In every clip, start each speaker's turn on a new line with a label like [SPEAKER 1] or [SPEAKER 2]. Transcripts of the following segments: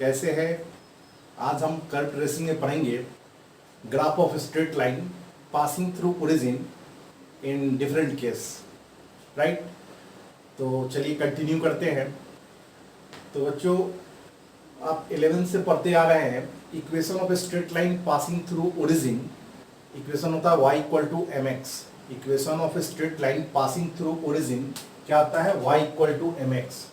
[SPEAKER 1] कैसे है? आज हम कर्व ट्रेसिंग में पढ़ेंगे graph of straight line passing through origin in different case, right. तो चलिए कंटिन्यू करते हैं। तो बच्चों, आप 11th से पढ़ते आ रहे हैं equation of straight line passing through origin. Equation होता है y equal to M x. Equation of straight line passing through origin क्या आता है? y equal to M x.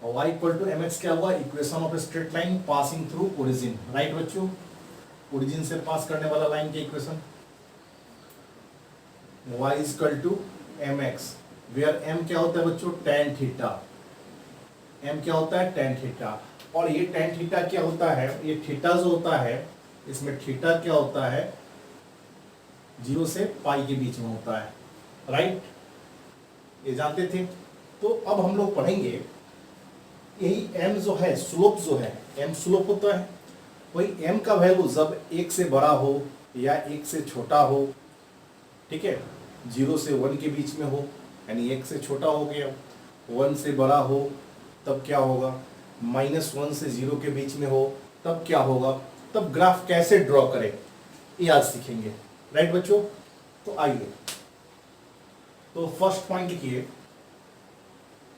[SPEAKER 1] और y equal to M x क्या हुआ? Equation of straight line passing through origin, right बच्चों। Origin से pass करने वाला लाइन की equation y equal to M x, where m क्या होता है बच्चों? tan theta. m क्या होता है? tan theta. और ये tan थीटा क्या होता है? ये थीटा जो होता है, इसमें थीटा क्या होता है? 0 से पाई के बीच में होता है, राइट। ये जानते थे। तो अब हम लोग पढ़ेंगे यही m जो है, स्लोप जो है, m स्लोप होता है। वही m का वैल्यू जब 1 से बड़ा हो या 1 से छोटा हो, ठीक है, 0 से 1 के बीच में हो, यानी 1 से छोटा हो गया, 1 से बड़ा हो तब क्या होगा? -1 से 0 के बीच में हो तब क्या होगा? तब ग्राफ कैसे ड्रॉ करें ये आज सीखेंगे, राइट बच्चों। तो आइए, तो फर्स्ट पॉइंट लिखिए,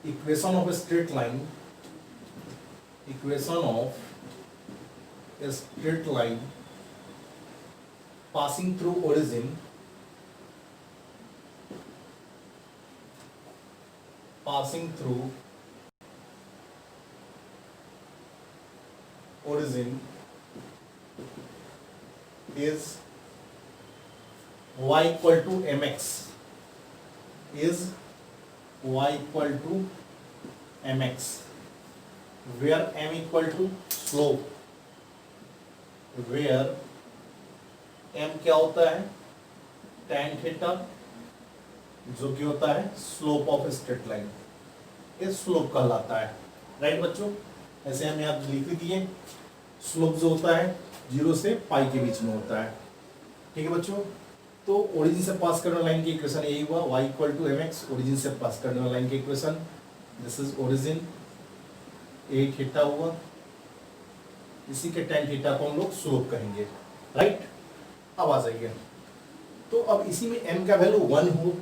[SPEAKER 1] equation of straight line, equation of straight line passing through origin, passing through origin is y equal to mx, is y equal to mx, where m equal to slope, where m क्या होता है? tan theta, जो कि होता है slope of straight line, ये slope कहलाता है, राइट बच्चों। ऐसे हम यहाँ लिख दिए, स्लोप जो होता है 0 से पाई के बीच में होता है, ठीक है बच्चों। तो ओरिजिन से पास करने वाला लाइन की इक्वेशन यही हुआ, y equal to M x, origin से पास करने वाला लाइन की equation, this is origin, a theta हुआ, इसी के tan थीटा को हम लोग स्लोप कहेंगे, राइट। अब आ जाइए, तो अब इसी में m का वैल्यू 1 हो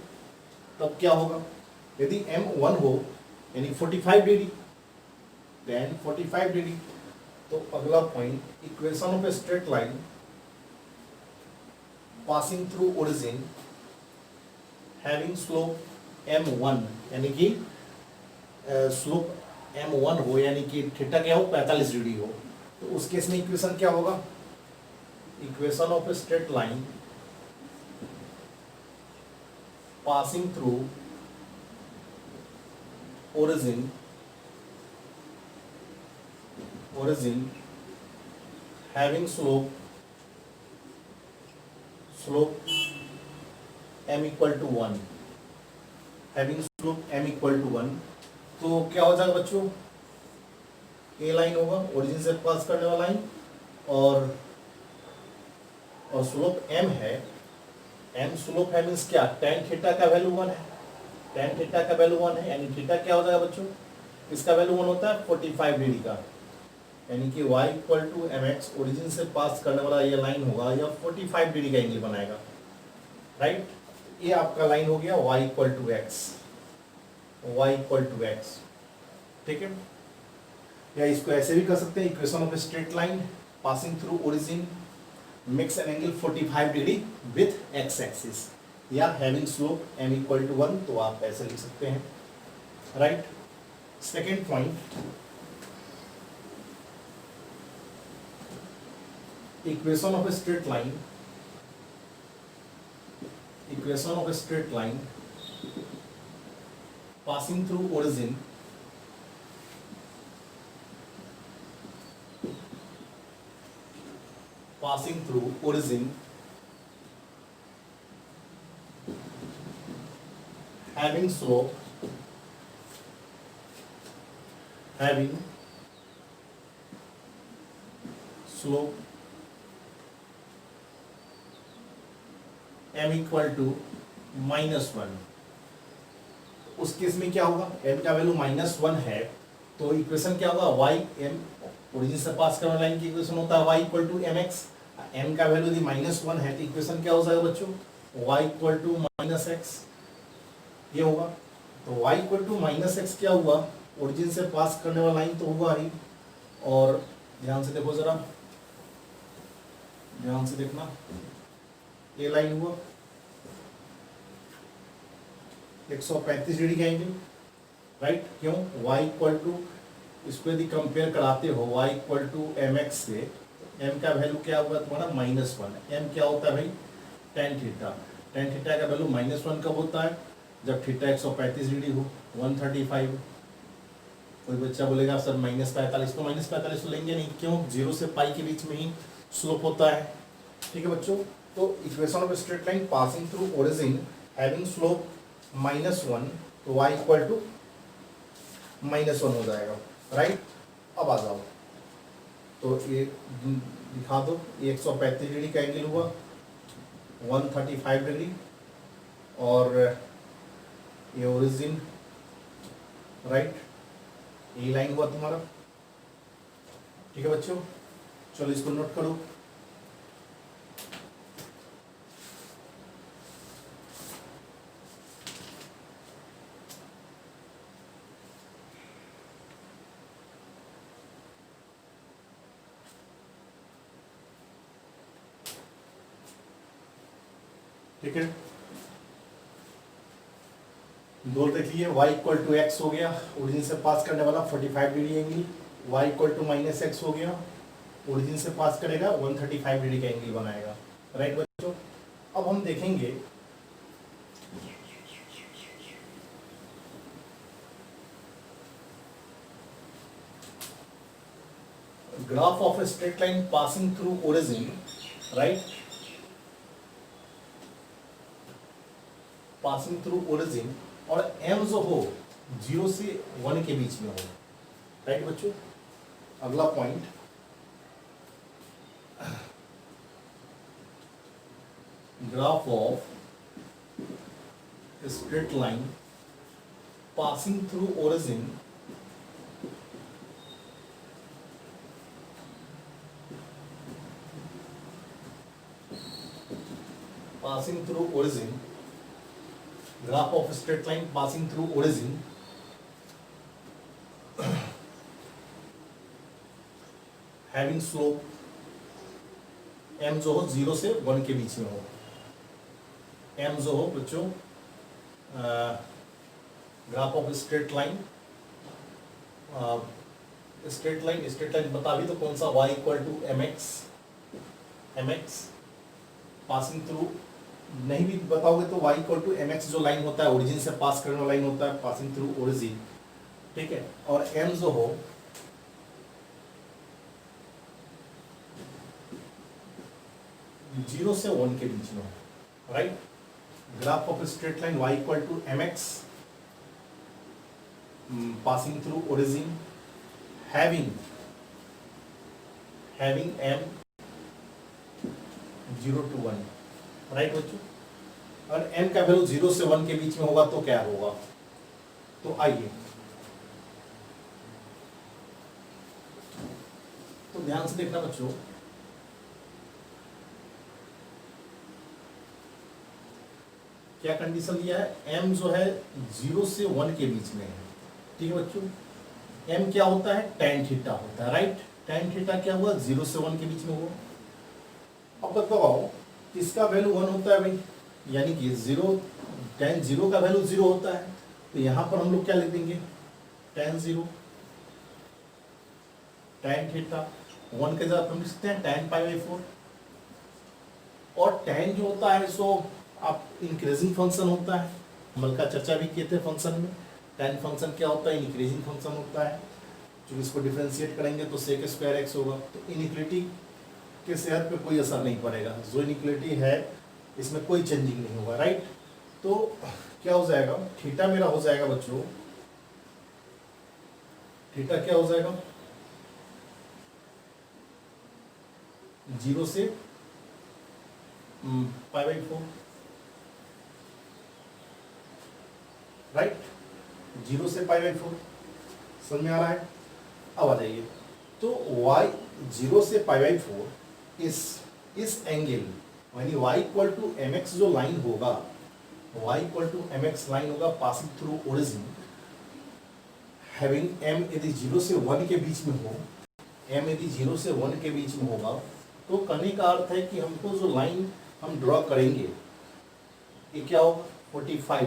[SPEAKER 1] तब क्या होगा? यदि m 1 हो यानी 45 डिग्री, tan 45 डिग्री, तो अगला point, equation of straight line passing through origin having slope m1, यानी कि स्लोप m1 हो, यानी कि थीटा क्या हो? 45 डिग्री हो, तो उस केस में इक्वेशन क्या होगा? Equation of straight line passing through origin having slope m equal to 1, having slope m equal to 1, तो क्या हो जाएगा बच्चों? ए लाइन होगा, ओरिजिन से पास करने वाला लाइन, और स्लोप m है, m स्लोप है मीन्स क्या? tan थीटा का वैल्यू 1 है, tan थीटा का वैल्यू 1 है, यानी थीटा क्या हो जाएगा बच्चों? इसका वैल्यू 1 होता है 45 डिग्री का, यानी कि y equal to M x, origin से पास करने वाला ये लाइन होगा, या 45 डिग्री का एंगल बनाएगा, राइट। ये आपका लाइन हो गया y equal to X, y equal to X, ठीक है। या इसको ऐसे भी कर सकते हैं, equation of straight line passing through origin makes an angle 45 degree with x axis, या having slope m equal to 1, तो आप ऐसे लिख सकते हैं, right. Second point, equation of straight line, equation of straight line passing through origin passing through origin having slope m equal to -1, उस case में क्या होगा? m का वैल्यू -1 है, तो इक्वेशन क्या होगा? y m ओरिजिन से पास करने वाली लाइन की इक्वेशन होता है y equal to M x, m का वैल्यू यदि -1 है तो इक्वेशन क्या हो जाएगा बच्चों, y इक्वल टू -x, ये होगा। तो y इक्वल टू -x क्या हुआ, ओरिजिन से पास करने वाला लाइन तो हुआ ही, और ध्यान से देखो जरा, ध्यान से देखना, ये लाइन हुआ 135 डिग्री का एंगल, राइट। क्यों, y इक्वल टू, इसको यदि कंपेयर कराते हो y equal to M x से, m का वैल्यू क्या हुआ तुम्हारा -1, m क्या होता है भाई, tan थीटा, tan थीटा का वैल्यू -1 कब होता है, जब थीटा 135 डिग्री हो, 135। कोई बच्चा बोलेगा सर -45, तो -45 तो लेंगे नहीं, क्यों, 0 से पाई के बीच में ही स्लोप होता है, ठीक है बच्चों। तो equation of straight line passing through origin having slope -1, तो y इक्वल टू -1 हो जाएगा, राइट। अब आ जाओ, तो ये दिखा दो, ये 135 डिग्री का एंगल हुआ, 135 डिग्री, और ये ओरिजिन, राइट, ये लाइन हुआ तुम्हारा, ठीक है बच्चों। चलो इसको नोट करो। ठीक है, दो देख लिए, y इक्वल टू एक्स हो गया, ओरिजिन से पास करने वाला 45 degree angle, y equal to -x हो गया, ओरिजिन से पास करेगा 135 डिग्री का एंगल बनाएगा, राइट बच्चों। अब हम देखेंगे graph of a straight line passing through origin, right, passing through origin, और m जो हो 0 से 1 के बीच में हो, राइट बच्चों। अगला point, graph of straight line passing through origin passing through origin, graph of straight line passing through origin, having slope m जो हो 0 से 1 के बीच में हो, m जो हो बच्चों graph of straight line, straight line बता भी तो कौन सा, y equal to M x passing through, नहीं भी बताओगे तो y equal to M x जो लाइन होता है ओरिजिन से पास करने वाला लाइन होता है, पासिंग थ्रू ओरिजिन, ठीक है। और m जो हो 0 से 1 के बीच में हो, right. Graph of straight line y equal to M x passing through origin having m 0 to 1, right बच्चों। और m का वैल्यू 0 से 1 के बीच में होगा तो क्या होगा, तो आइए, तो ध्यान से देखना बच्चों, क्या कंडीशन दिया है, m जो है 0 से 1 के बीच में है, ठीक है बच्चों। m क्या होता है, tan थीटा होता है, राइट। tan थीटा क्या हुआ, 0 से 1 के बीच में हुआ। अब बताओ किसका वैल्यू 1 होता है भाई, यानी कि 0, tan 0 का वैल्यू 0 होता है, तो यहाँ पर हम लोग क्या लिख देंगे, tan 0, tan थीटा 1 के जगह हम लिख सकते हैं tan π/4। और tan जो होता है सो आप इंक्रीजिंग फंक्शन होता है, हम का चर्चा भी किए थे फंक्शन में, tan फंक्शन क्या होता है, इंक्रीजिंग फंक्शन होता है। जो इसको डिफरेंशिएट करेंगे तो sec स्क्वायर x होगा, तो इनइक्वलिटी के सेहत पे कोई असर नहीं पड़ेगा, जो इनइक्वलिटी है इसमें कोई चेंजिंग नहीं होगा, राइट। तो क्या हो जाएगा, थीटा मेरा हो जाएगा बच्चों, थीटा क्या हो जाएगा, 0 से π/4, राइट, 0 से π/4, समझ में आ रहा है। अब आ जाइए, तो y 0 से पाई बाई 4 इस एंगल यानी y equal to M x जो लाइन होगा, y equal to M x line होगा passing through origin having m यदि 0 से 1 के बीच में हो, m यदि 0 से 1 के बीच में होगा, तो कहने का अर्थ है कि हमको जो लाइन हम ड्रॉ करेंगे ये क्या होगा 45,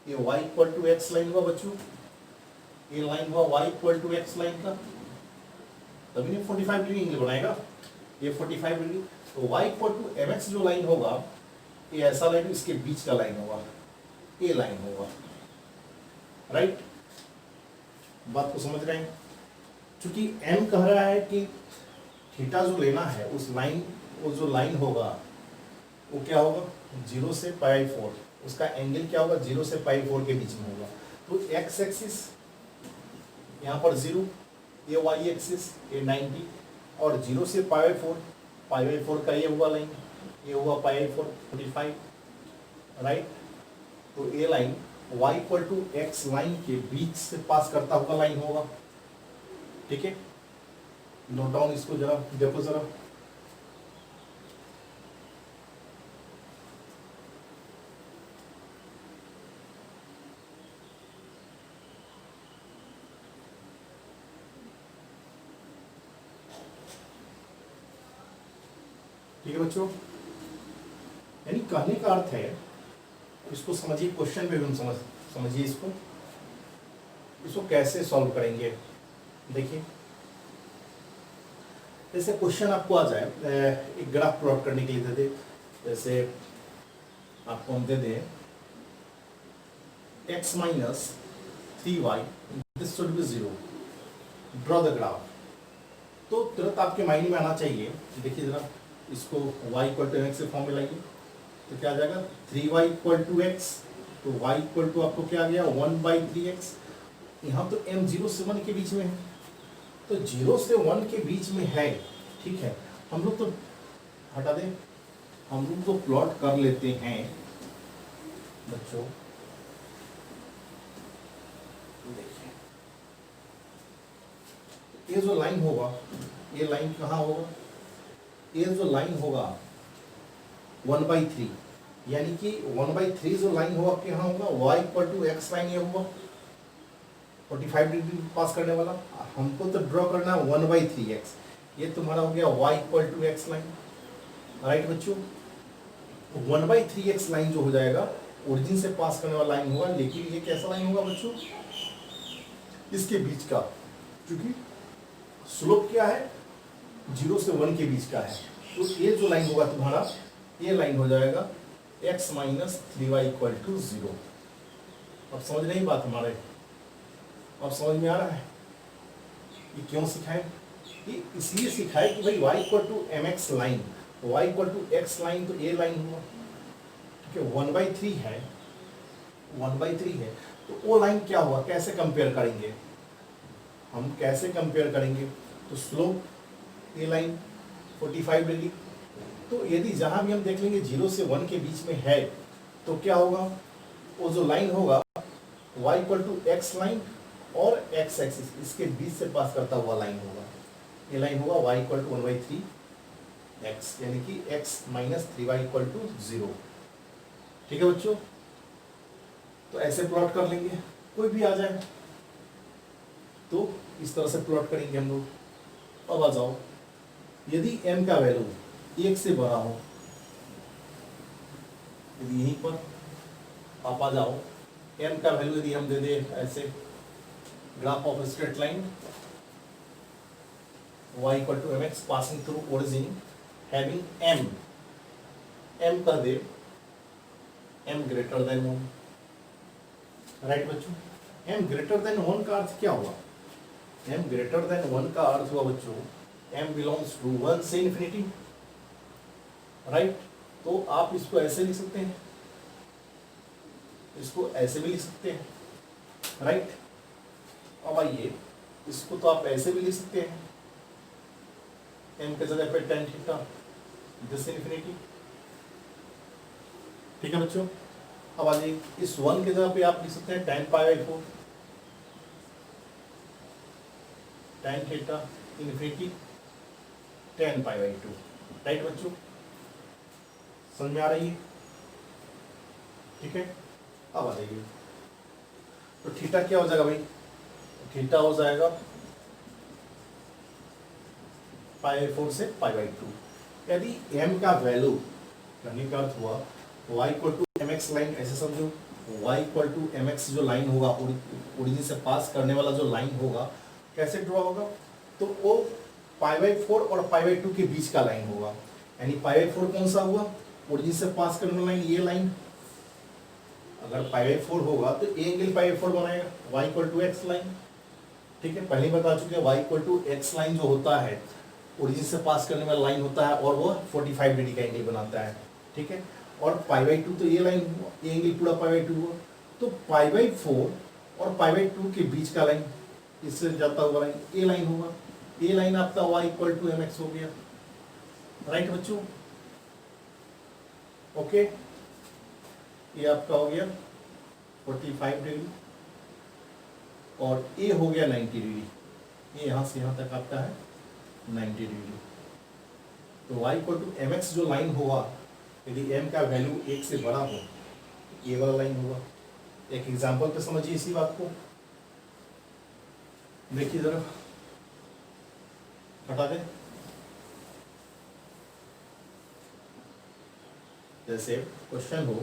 [SPEAKER 1] ये y equal to x line हुआ बच्चों, ये लाइन हुआ y equal to x line का, तभी नहीं 45 डिग्री एंगल बनाएगा, ये 45 डिग्री। तो y equal to M x जो लाइन होगा ये ऐसा लाइन इसके बीच का लाइन होगा, ये लाइन होगा, राइट। बात को समझ रहे हैं? क्योंकि m कह रहा है कि थीटा जो लेना है उस लाइन, वो जो लाइन होगा वो क्या होगा 0 से पाई 4, उसका एंगल क्या होगा 0 से पाई 4 के बीच में होगा। तो x एक्सिस यहाँ पर 0, ये y एक्सिस ये 90, और 0 से पाई 4 का ये हुआ लाइन, ये हुआ पाई 4 45, राइट। तो ये line y equal to x line के बीच से पास करता हुआ लाइन होगा, ठीक है। नोट डाउन इसको जरा देखो जरा, ठीक है बच्चों। यानी कहने का अर्थ है, इसको समझिए, क्वेश्चन पे भी हम समझिए इसको कैसे सॉल्व करेंगे। देखिए जैसे क्वेश्चन आपको आ जाए, एक ग्राफ प्लॉट करने के लिए दे दे, जैसे आपको हम दे दें x minus 3y this should be 0, draw the graph. तो तुरंत आपके माइंड में आना चाहिए, देखिए जरा इसको y इक्वल टू एक्स से फॉर्म में लाइए, तो क्या आ जाएगा 3y इक्वल टू एक्स, तो y इक्वल टू आपको क्या आ गया 1/3x। यहाँ तो m 0 से 1 के बीच में है, तो 0 से 1 के बीच में है, ठीक है। हम लोग तो हटा दें, हम लोग तो प्लॉट कर लेते हैं बच्चों। देखिए ये जो लाइन होगा, ये लाइन कहाँ होगा, ये जो लाइन होगा 1/3, यानी कि 1/3 जो लाइन होगा क्या होगा y equal to x line, ये होगा 45 डिग्री पास करने वाला। हमको तो ड्रॉ करना है 1/3x, ये तुम्हारा हो गया y equal to x line, right बच्चों। 1/3x लाइन जो हो जाएगा ओरिजिन से पास करने वाला लाइन होगा, लेकिन ये कैसा लाइन होगा बच्चों, इसके बीच का, क्योंकि स्लोप क्या है 0 से 1 के बीच का है। तो ये जो लाइन होगा तुम्हारा, ये लाइन हो जाएगा x minus 3y equal to 0। अब समझ रही बात हमारे, अब समझ में आ रहा है ये क्यों सिखाए, ये इसलिए सिखाए कि भाई y equal to M x line, y equal to x line, तो ये लाइन हुआ, ठीक है। 1/3 है, 1/3 है, तो वो लाइन क्या हुआ, कैसे कंपेयर करेंगे हम, कैसे कंपेयर करेंगे, तो स्लोप ये लाइन 45 डिग्री, तो यदि जहां भी हम देख लेंगे 0 से 1 के बीच में है, तो क्या होगा, वो जो लाइन होगा y equal to x line और x एक्सिस इसके बीच से पास करता हुआ लाइन होगा, ये लाइन होगा y इक्वल टू 1/3x, यानी कि x minus 3y equal to 0, ठीक है बच्चों। तो ऐसे प्लॉट कर लेंगे, कोई भी आ जाए तो इस तरह से प्लॉट करेंगे हम लोग। अब आ जाओ, यदि m का वैल्यू 1 से बड़ा हो, यदि यहीं पर आप आ जाओ, m का वैल्यू यदि हम दे दे ऐसे, graph of straight line y equal to mx passing through origin having m कर दे m ग्रेटर देन 1, राइट बच्चों। m ग्रेटर देन 1 का अर्थ क्या हुआ, m ग्रेटर देन 1 का अर्थ हुआ बच्चों m बिलोंग्स टू 1 से इंफिनिटी, राइट। तो आप इसको ऐसे लिख सकते हैं, इसको ऐसे भी लिख सकते हैं, राइट। अब आइए, इसको तो आप ऐसे भी लिख सकते हैं, m के जगह पे tan थीटा दिस इंफिनिटी, ठीक है बच्चों। अब आ जाइए, इस 1 के जगह पे आप लिख सकते हैं tan pi by 4, tan theta infinity tan pi by 2। Right बच्चों, समझ में आ रही है? ठीक है, अब आ जाइए। तो थीटा क्या हो जाएगा भाई? थीटा हो जाएगा पाई बाई 4 से पाई बाई 2। यदि m का वैल्यू, कहने का अर्थ हुआ y equal to M x line, ऐसे समझो y equal to M x जो लाइन होगा, ओरिजिन से पास करने वाला जो लाइन होगा, कैसे ड्रॉ होगा? तो वो पाई बाई 4 और पाई बाई 2 के बीच का लाइन होगा। यानी पाई बाई 4 कौन सा हुआ? ओरिजिन से पास करने वाला लाइन, ये लाइन। अगर पाई बाई 4 होगा तो ए एंगल पाई बाई 4 बनाएगा, y equal to x line. ठीक है, पहले बता चुके हैं y equal to x line जो होता है ओरिजिन से पास करने वाला लाइन होता है और वो 45 डिग्री का एंगल बनाता है। ठीक है, और पाई बाई 2 तो ये लाइन हुआ, ये एंगल पूरा पाई बाई 2 हुआ। तो पाई बाई 4 और पाई बाई 2 के बीच का लाइन, इससे जाता हुआ लाइन ए लाइन होगा। ए लाइन आपका y equal to M x हो गया। राइट बच्चों, ओके, ये आपका हो गया 45 डिग्री और ए हो गया 90 डिग्री। ये यहाँ से यहाँ तक आपका है 90 डिग्री। तो y equal to M x जो लाइन होगा, यदि m का वैल्यू 1 से बड़ा हो, ये वाला लाइन होगा। एक एग्जांपल पे समझिए इसी बात को, देखिए जरा, हटा दें। जैसे क्वेश्चन हो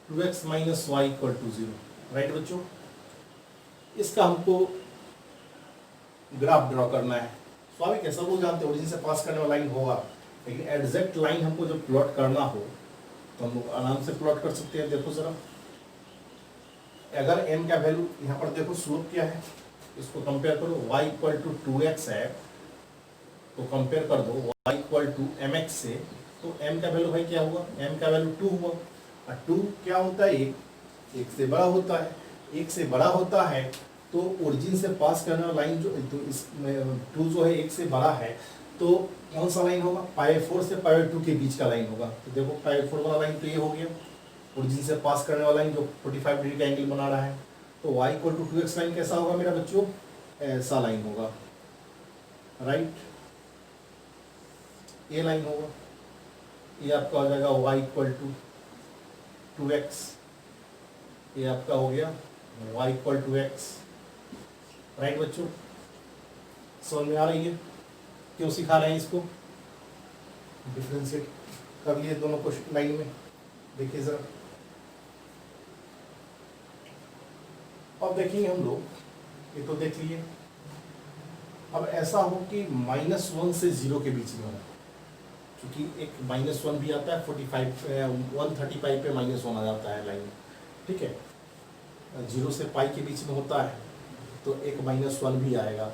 [SPEAKER 1] 2x minus y equal to 0। Right बच्चों, इसका हमको ग्राफ ड्रॉ करना है। स्वाभाविक है, सब लोग जानते हैं ओरिजिन से पास करने वाला लाइन होगा, लेकिन एग्जैक्ट लाइन हमको जब प्लॉट करना हो तो हम लोग आराम से प्लॉट कर सकते हैं। देखो जरा, अगर m का वैल्यू यहाँ पर देखो, स्लोप क्या है, इसको कंपेयर करो। y इक्वल टू 2x है तो कंपेयर कर दो y equal to M x से, तो m का वैल्यू भाई क्या हुआ? m का वैल्यू 2 हुआ। और 2 क्या होता है? 1 से बड़ा होता है। 1 से बड़ा होता है तो ओरिजिन से पास करने वाला लाइन जो, तो इसमें 2 जो है 1 से बड़ा है, तो कौन सा लाइन होगा? पाई 4 से पाई 2 के बीच का लाइन होगा। तो देखो पाई 4 वाला लाइन तो ये हो गया, ओरिजिन से पास करने वाला लाइन जो 45 डिग्री का एंगल बना रहा है। तो y equal to 2x line कैसा होगा मेरा बच्चों? ऐसा लाइन होगा। राइट, ये लाइन होगा। ये आपका हो जाएगा y इक्वल टू 2x, ये आपका हो गया y equal to x। Right बच्चों, समझ में आ रही है क्यों सिखा रहे हैं इसको? डिफरेंशिएट कर लिए दोनों को लाइन में। देखिए जरा, अब देखेंगे हम लोग, ये तो देख लिए। अब ऐसा हो कि -1 से 0 के बीच में हो, क्योंकि एक -1 भी आता है 135 पे -1 आ जाता है लाइन। ठीक है, 0 से पाई के बीच में होता है तो एक -1 भी आएगा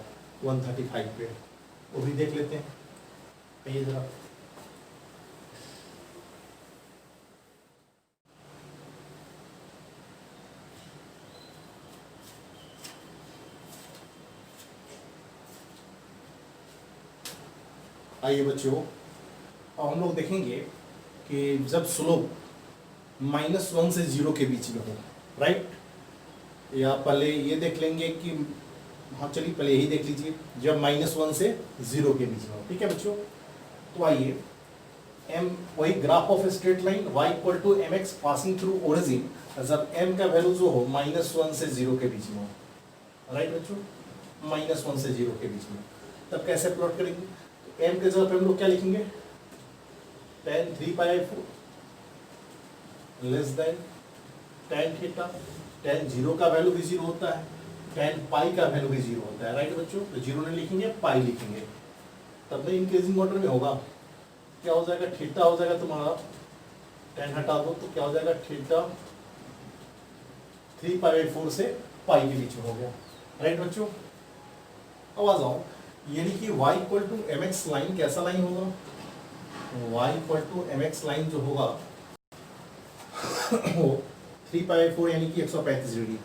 [SPEAKER 1] 135 पे, वो भी देख लेते हैं। आइए जरा, आइए बच्चों, अब हम लोग देखेंगे कि जब स्लोप -1 से 0 के बीच में हो। राइट, या पहले ये देख लेंगे कि, हाँ चलिए पहले यही देख लीजिए, जब -1 से 0 के बीच में हो। ठीक है बच्चों, तो आइए m, वही graph of straight line y equal to M x passing through origin, जब m का वैल्यू जो हो -1 से 0 के बीच में हो। राइट बच्चों, -1 से 0 के बीच में, तब कैसे प्लॉट करेंगे? m के जगह पे हम लोग क्या लिखेंगे? tan 3π/4 लेस देन tan थीटा। tan 0 का वैल्यू भी 0 होता है, tan पाई का वैल्यू भी 0 होता है। राइट बच्चों, तो 0 नहीं लिखेंगे, पाई लिखेंगे, तब नहीं इंक्रीजिंग ऑर्डर में होगा। क्या हो जाएगा? थीटा हो जाएगा तुम्हारा, tan हटा दो तो क्या हो जाएगा? थीटा 3π/4 से पाई के बीच में हो गया। राइट बच्चों, अब आ जाओ, यानी कि y equal to M x line कैसा लाइन होगा? y equal to M x line जो होगा वो 3π/4 यानी कि 135 डिग्री,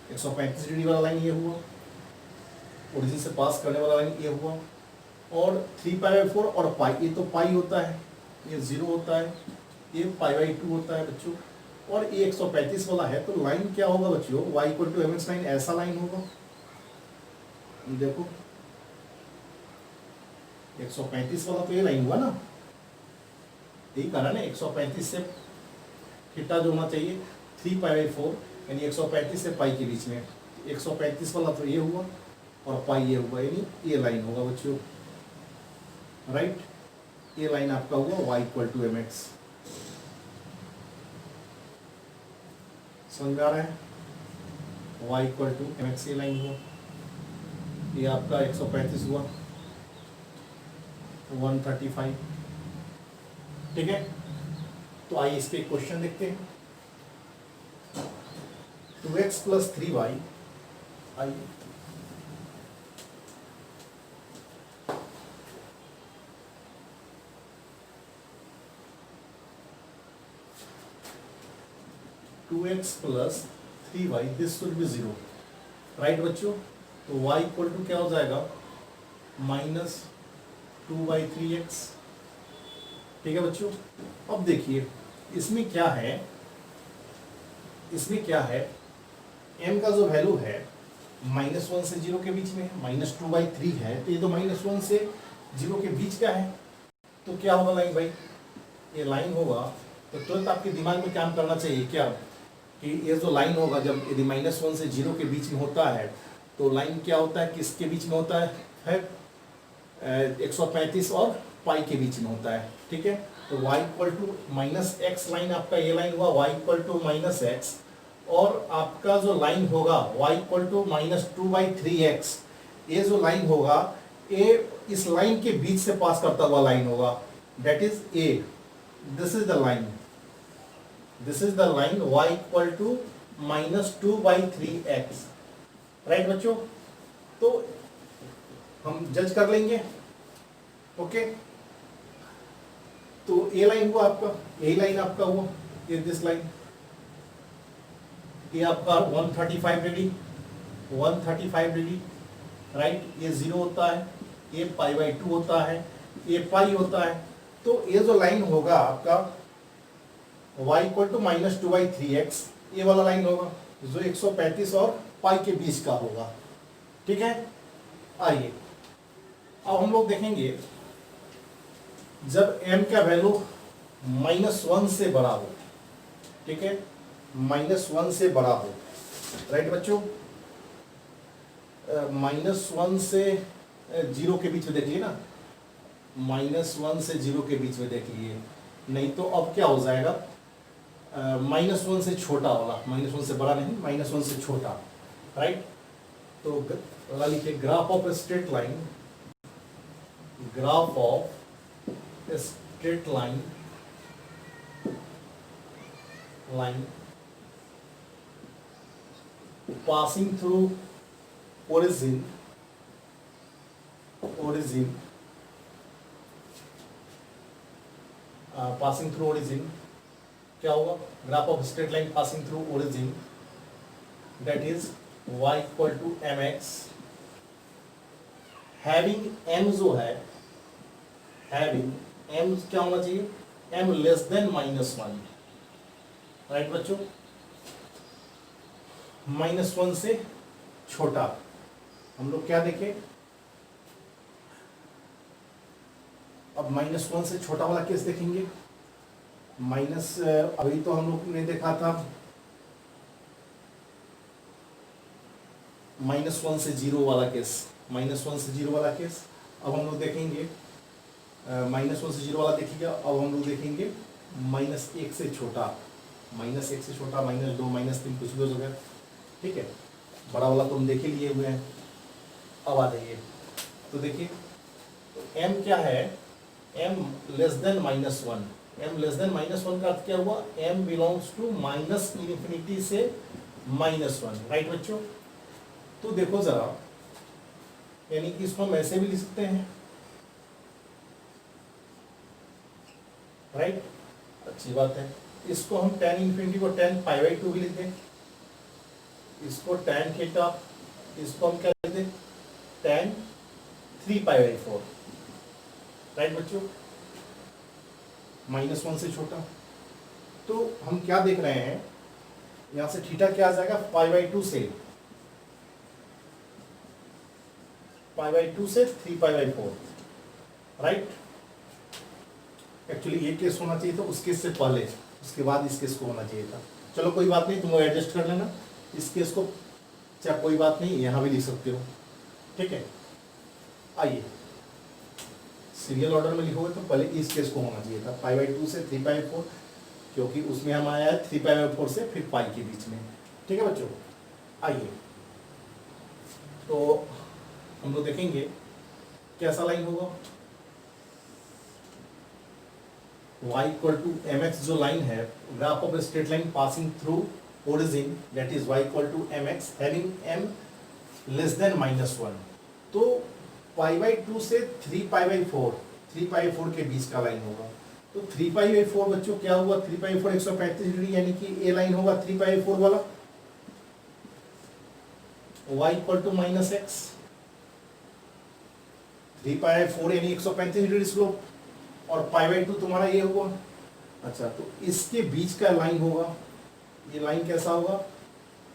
[SPEAKER 1] 135 डिग्री वाला लाइन ये हुआ, ओरिजिन से पास करने वाला लाइन ये हुआ, और 3π/4 और पाई, ये तो पाई होता है, ये 0 होता है, ये π/2 होता है बच्चों। और ये 135 वाला है, तो लाइन क्या होगा बच्चों, y equal to mx line, ऐसा लाइन होगा। देखो 135 वाला तो ये लाइन हुआ ना, यही कहा ना, 135 से थीटा जो होना चाहिए 3π/4, यानी 135 से पाई के बीच में, 135 वाला तो ये हुआ और पाई ये हुआ, यानी ये लाइन होगा बच्चों, राइट। ये लाइन आपका हुआ y इक्वल टू mx। समझ आ रहा है, y इक्वल टू mx ये लाइन हुआ, ये आपका 135 हुआ, 135, ठीक है। तो आइए इस पे क्वेश्चन देखते हैं। 2x प्लस 3y, आइए 2x plus 3y, this should be 0, right बच्चों। तो y इक्वल टू क्या हो जाएगा, -2/3x, ठीक है बच्चों। अब देखिए इसमें क्या है, इसमें क्या है, m का जो वैल्यू है -1 से 0 के बीच में है, -2/3 है, तो ये तो -1 से 0 के बीच का है, तो क्या होगा लाइन भाई, ये लाइन होगा। तो तुरंत आपके दिमाग में काम करना चाहिए क्या, कि ये जो लाइन होगा, जब यदि -1 से 0 के बीच में होता है, तो लाइन क्या होता है, किसके बीच में होता है 135 और पाई के बीच में होता है, ठीक है। तो y equal to -x line आपका ये लाइन हुआ, y इक्वल टू -x, और आपका जो लाइन होगा y इक्वल टू -2/3x, ये जो लाइन होगा ये इस लाइन के बीच से पास करता हुआ लाइन होगा, that is a, this is the line, this is the line y equal to -2/3x, right बच्चों। तो हम जज कर लेंगे, ओके। तो ए लाइन हुआ आपका, ए लाइन आपका हुआ, ये दिस लाइन, ये आपका 135 डिग्री, 135 डिग्री, राइट। ये 0 होता है, ये π/2 होता है, ये पाई होता है। तो ये जो लाइन होगा आपका y इक्वल टू -2/3x, ये वाला लाइन होगा जो 135 और पाई के बीच का होगा, ठीक है। आइए अब हम लोग देखेंगे, जब m का वैल्यू -1 से बड़ा हो, ठीक है, -1 से बड़ा हो, राइट बच्चों। -1 से 0 के बीच में देखिए ना, -1 से 0 के बीच में देखिए, नहीं तो अब क्या हो जाएगा, -1 से छोटा वाला, -1 से बड़ा नहीं, -1 से छोटा, राइट। तो वाला लिखिए, graph of straight line, graph of straight line, line passing through origin, passing through origin, क्या होगा, graph of straight line passing through origin, that is y equal to mx, having m जो है, having m क्या होना चाहिए, m less than -1, right बच्चों, -1 से छोटा। हम लोग क्या देखें, अब -1 से छोटा वाला केस देखेंगे, अभी तो हम लोग ने देखा था -1 से 0 वाला केस, -1 से 0 वाला केस। अब हम लोग देखेंगे -1 से 0 वाला देखिएगा। अब हम लोग देखेंगे -1 से छोटा, -1 से छोटा, -2, -3 कुछ भी हो सकता है, ठीक है। बड़ा वाला तो हम देखे लिए हुए हैं। अब आ जाइए, तो देखिए m क्या है, m less than -1, m less than -1 का अर्थ क्या हुआ, m बिलोंग्स टू -∞ से -1, राइट बच्चों। तो देखो जरा, यानी कि इसको हम ऐसे भी लिख सकते हैं, राइट, अच्छी बात है। इसको हम tan इन्फिनिटी को tan π/2 भी लिख दें, इसको tan थीटा, इसको हम क्या लिख दें, tan 3π/4, राइट बच्चों, -1 से छोटा। तो हम क्या देख रहे हैं, यहां से थीटा क्या आ जाएगा, π/2 से 3π/4, राइट। एक्चुअली ये केस होना चाहिए था उस केस से पहले, उसके बाद इस केस को होना चाहिए था। चलो कोई बात नहीं, तुम लोग एडजस्ट कर लेना इस केस को, चाहे कोई बात नहीं, यहाँ भी लिख सकते हो, ठीक है। आइए सीरियल ऑर्डर में लिखोगे तो पहले इस केस को होना चाहिए था, π/2 से 3π/4, क्योंकि उसमें हम आया है 3π/4 से फिर पाई के बीच में, ठीक है बच्चों। आइए तो हम लोग देखेंगे कैसा लाइन होगा। y इक्वल टू mx जो लाइन है, graph of straight line passing through origin, that is y equal to mx having m less than -1। तो π/2 से 3π/4 के बीच का लाइन होगा। तो 3π/4 बच्चों क्या हुआ, 3π/4 135 डिग्री, यानी कि ए लाइन होगा 3π/4 वाला, y इक्वल टू -x, 3π/4 यानी 135 डिग्री स्लोप, और π/2 तुम्हारा ये हुआ। अच्छा, तो इसके बीच का लाइन होगा, ये लाइन कैसा होगा,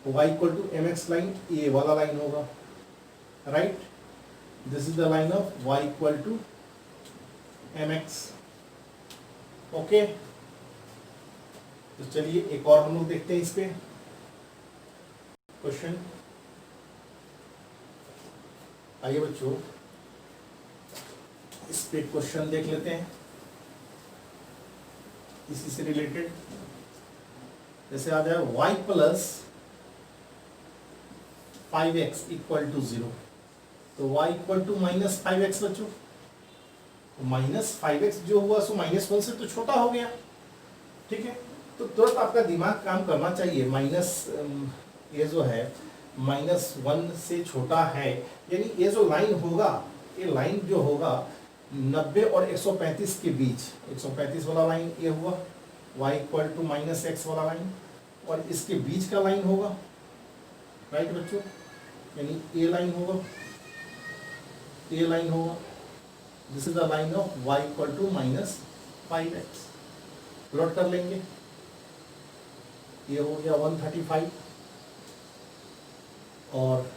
[SPEAKER 1] y equal to mx line, ये वाला लाइन होगा, right. This is the line of y equal to mx, okay. तो चलिए एक और हम लोग देखते हैं इस पे क्वेश्चन। आइए बच्चों इस पे क्वेश्चन देख लेते हैं इसी से रिलेटेड। जैसे आ जाए y plus 5x equal to 0, तो y इक्वल टू -5x बच्चों, -5x जो हुआ सो -1 से तो छोटा हो गया, ठीक है। तो तुरंत आपका दिमाग काम करना चाहिए, ये जो है -1 से छोटा है, यानी ये जो लाइन होगा, ये लाइन जो होगा 90 और 135 के बीच, 135 वाला लाइन ये हुआ, y इक्वल टू -x वाला लाइन, और इसके बीच का लाइन होगा, राइट बच्चों, यानी ये लाइन होगा, ये लाइन होगा। This is the line of y equal to -5x। Plot कर लेंगे, ये हो गया 135, और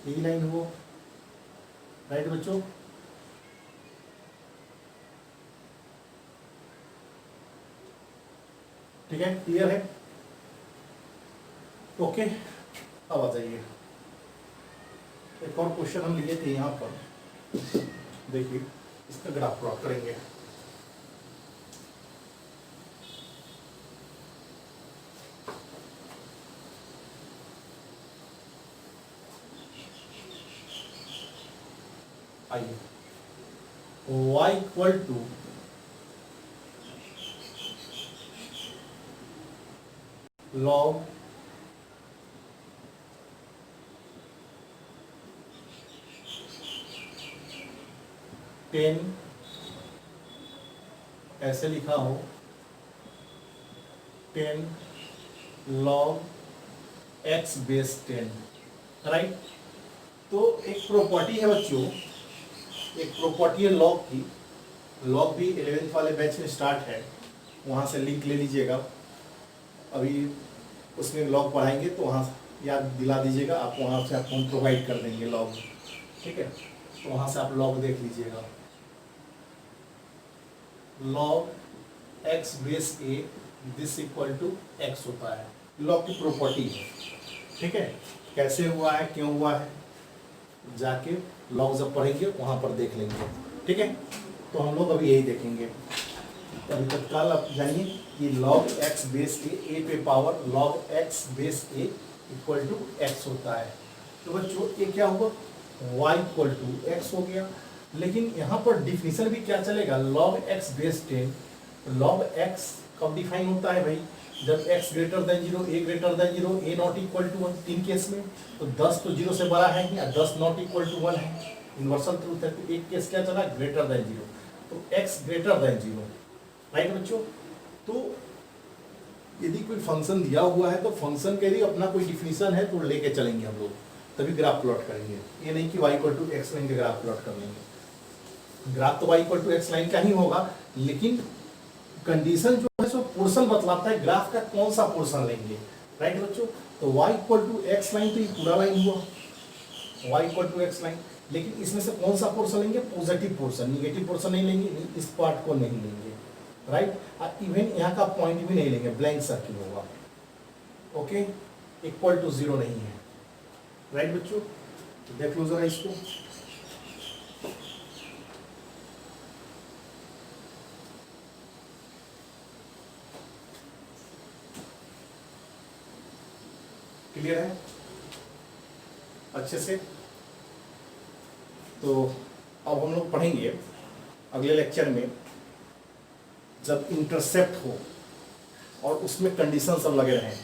[SPEAKER 1] ये लाइन हो, राइट बच्चों। ठीक है, क्लियर है, ओके। अब आ जाइए, एक और क्वेश्चन हम लिए थे यहाँ पर, देखिए इसका ग्राफ प्लॉट करेंगे। आइए, y equal to log ten, ऐसे लिखा हो 10 log x बेस 10, राइट। तो एक प्रॉपर्टी है बच्चों, एक प्रॉपर्टी है लॉग की, लॉग भी 11th वाले बैच में स्टार्ट है, वहाँ से लिंक ले लीजिएगा, अभी उसमें लॉग पढ़ाएंगे तो वहाँ याद दिला दीजिएगा, आप वहाँ से आपको हम प्रोवाइड कर देंगे लॉग, ठीक है। तो वहाँ से आप लॉग देख लीजिएगा, log x base a this equal to x होता है, लॉग की प्रॉपर्टी है, ठीक है। कैसे हुआ है, क्यों हुआ है, जाके लॉग जब पढ़ेंगे वहाँ पर देख लेंगे, ठीक है। तो हम लोग अभी यही देखेंगे, तो अभी तत्काल आप जानिए कि लॉग एक्स बेस ए पे power log x base a equal to x होता है। तो बच्चों ये क्या होगा, y इक्वल टू एक्स हो गया, लेकिन यहाँ पर डिफिनीशन भी क्या चलेगा, log x base 10। Log x कब डिफाइन होता है भाई, जब x greater than 0, a greater than 0, a not equal to 1, तीन केस में। तो 10 तो 0 से बड़ा है या 10 नॉट इक्वल टू 1 है, यूनिवर्सल ट्रूथ है। तो एक केस क्या चला, ग्रेटर देन 0, तो x ग्रेटर देन 0, राइट बच्चों। तो यदि कोई फंक्शन दिया हुआ है तो फंक्शन के लिए अपना कोई डिफिनीशन है तो लेके चलेंगे हम लोग, तभी ग्राफ प्लॉट करेंगे। ये नहीं कि y equal to x line के ग्राफ प्लॉट कर लेंगे, ग्राफ तो y equal to x line का ही होगा, लेकिन कंडीशन जो है सो पोर्शन बतलाता है ग्राफ का कौन सा पोर्शन लेंगे, राइट बच्चों। तो y equal to x line, तो ये पूरा लाइन हुआ y equal to x line, लेकिन इसमें से कौन सा पोर्शन लेंगे, पॉजिटिव पोर्शन, निगेटिव पोर्शन नहीं लेंगे, इस पार्ट को नहीं लेंगे, राइट। इवन यहाँ का पॉइंट भी नहीं लेंगे, ब्लैंक सर्किल होगा, ओके, इक्वल टू 0 नहीं है, राइट बच्चों। देख लो जरा इसको, क्लियर है अच्छे से। तो अब हम लोग पढ़ेंगे अगले लेक्चर में, जब इंटरसेप्ट हो और उसमें कंडीशन सब लगे रहें,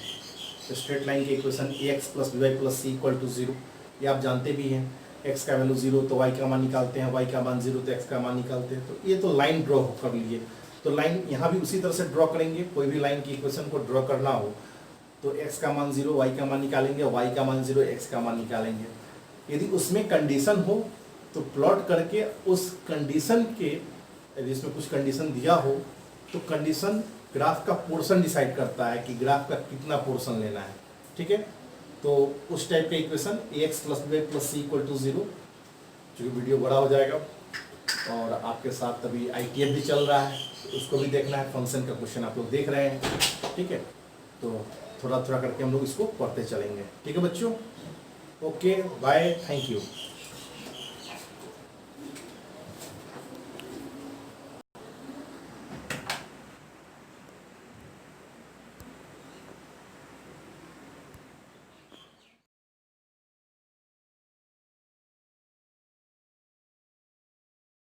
[SPEAKER 1] तो स्ट्रेट लाइन के equation ax plus b y plus c equal to 0, ये आप जानते भी हैं। x का वैल्यू 0 तो y का मान निकालते हैं, y का मान 0 तो x का मान निकालते हैं। तो ये तो लाइन ड्रॉ कर लिए, तो लाइन यहाँ भी उसी तरह से ड्रॉ करेंगे। कोई भी लाइन की इक्वेशन को ड्रॉ करना हो तो x का मान 0, y का मान निकालेंगे, y का मान 0, x का मान निकालेंगे। यदि उसमें कंडीशन हो तो प्लॉट करके उस कंडीशन के, यदि इसमें कुछ कंडीशन दिया हो तो कंडीशन ग्राफ का पोर्शन डिसाइड करता है कि ग्राफ का कितना पोर्शन लेना है, ठीक है। तो उस टाइप का equation ax plus b y plus c equal to 0, जो वीडियो बड़ा हो जाएगा। और आपके साथ अभी ITF भी चल रहा है, तो उसको भी देखना है, फंक्शन का क्वेश्चन आप लोग देख रहे हैं, ठीक है। तो थोड़ा थोड़ा करके हम लोग इसको पढ़ते चलेंगे, ठीक है बच्चों। Okay bye, thank you.